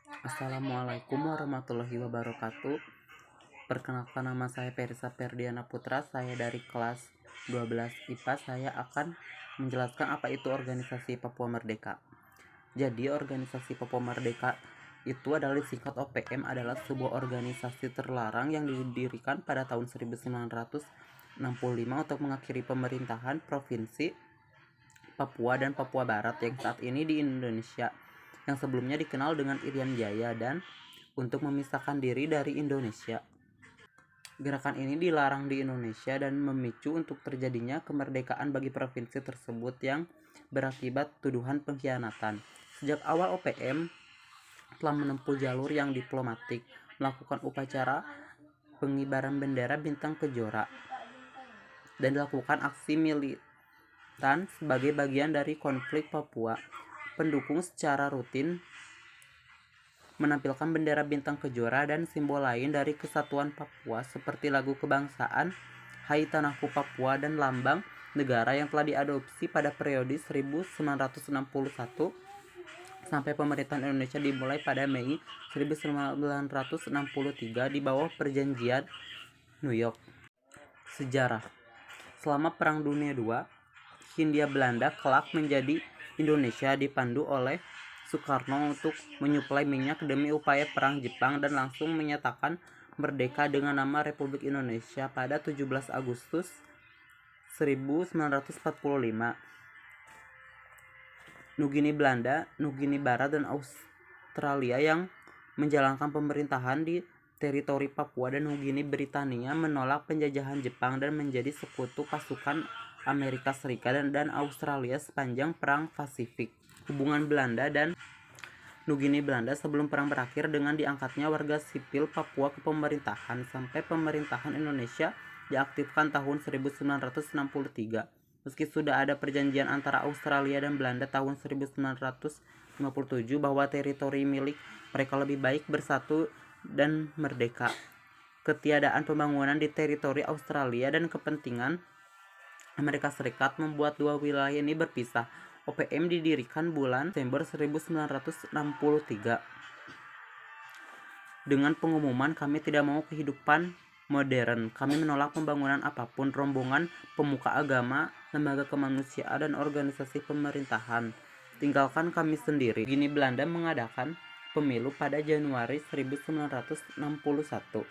Assalamualaikum warahmatullahi wabarakatuh. Perkenalkan, nama saya Perisa Ferdiana Putra. Saya dari kelas 12 IPA. Saya akan menjelaskan apa itu organisasi Papua Merdeka. Jadi organisasi Papua Merdeka itu adalah disingkat OPM, adalah sebuah organisasi terlarang yang didirikan pada tahun 1965 untuk mengakhiri pemerintahan Provinsi Papua dan Papua Barat yang saat ini di Indonesia, yang sebelumnya dikenal dengan Irian Jaya, dan untuk memisahkan diri dari Indonesia. Gerakan ini dilarang di Indonesia dan memicu untuk terjadinya kemerdekaan bagi provinsi tersebut yang berakibat tuduhan pengkhianatan. Sejak awal OPM telah menempuh jalur yang diplomatik, melakukan upacara pengibaran bendera bintang kejora, dan dilakukan aksi militan sebagai bagian dari konflik Papua. Pendukung secara rutin menampilkan bendera bintang kejora dan simbol lain dari kesatuan Papua seperti lagu kebangsaan, Hai Tanahku Papua, dan lambang negara yang telah diadopsi pada periode 1961 sampai pemerintahan Indonesia dimulai pada Mei 1963 di bawah Perjanjian New York. Sejarah. Selama Perang Dunia II, Hindia Belanda kelak menjadi Indonesia dipandu oleh Soekarno untuk menyuplai minyak demi upaya perang Jepang, dan langsung menyatakan merdeka dengan nama Republik Indonesia pada 17 Agustus 1945. Nugini Belanda, Nugini Barat, dan Australia yang menjalankan pemerintahan di teritori Papua dan Nugini Britania menolak penjajahan Jepang dan menjadi sekutu pasukan Amerika Serikat dan Australia sepanjang Perang Pasifik. Hubungan Belanda dan Nugini Belanda sebelum perang berakhir dengan diangkatnya warga sipil Papua ke pemerintahan sampai pemerintahan Indonesia diaktifkan tahun 1963. Meski sudah ada perjanjian antara Australia dan Belanda tahun 1957 bahwa teritori milik mereka lebih baik bersatu dan merdeka, ketiadaan pembangunan di teritori Australia dan kepentingan Amerika Serikat membuat dua wilayah ini berpisah. OPM didirikan bulan Desember 1963 dengan pengumuman, kami tidak mau kehidupan modern, kami menolak pembangunan apapun, rombongan pemuka agama, lembaga kemanusiaan, dan organisasi pemerintahan, tinggalkan kami sendiri. Gini Belanda mengadakan pemilu pada Januari 1961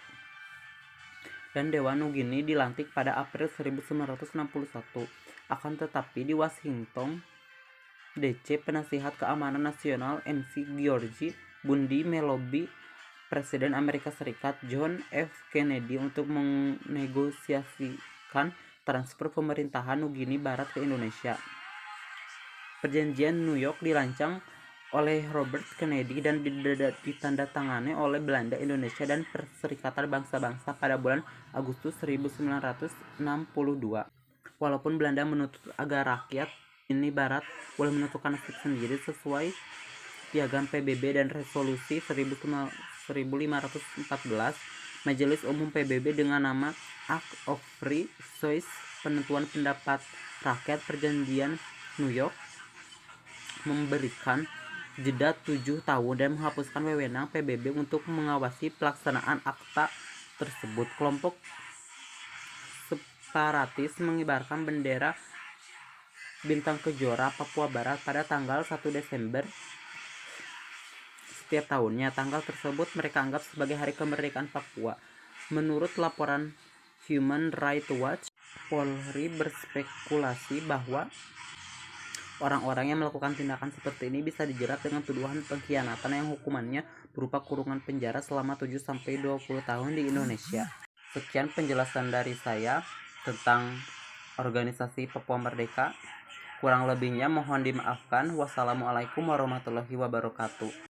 dan Dewan Nugini dilantik pada April 1961. Akan tetapi di Washington DC, penasihat keamanan nasional MC George Bundy melobi Presiden Amerika Serikat John F. Kennedy untuk menegosiasikan transfer pemerintahan Nugini Barat ke Indonesia. Perjanjian New York dirancang oleh Robert Kennedy dan ditandatangani oleh Belanda, Indonesia, dan Perserikatan Bangsa-Bangsa pada bulan Agustus 1962. Walaupun Belanda menuntut agar rakyat ini Barat boleh menentukan nasib sendiri sesuai Piagam PBB dan Resolusi 1514, Majelis Umum PBB dengan nama Act of Free Choice, penentuan pendapat rakyat, Perjanjian New York memberikan jeda 7 tahun dan menghapuskan wewenang PBB untuk mengawasi pelaksanaan akta tersebut. Kelompok separatis mengibarkan bendera bintang kejora Papua Barat pada tanggal 1 Desember setiap tahunnya. Tanggal tersebut mereka anggap sebagai hari kemerdekaan Papua. Menurut laporan Human Rights Watch, Polri berspekulasi bahwa orang-orang yang melakukan tindakan seperti ini bisa dijerat dengan tuduhan pengkhianatan yang hukumannya berupa kurungan penjara selama 7-20 tahun di Indonesia. Sekian penjelasan dari saya tentang organisasi Papua Merdeka. Kurang lebihnya mohon dimaafkan. Wassalamualaikum warahmatullahi wabarakatuh.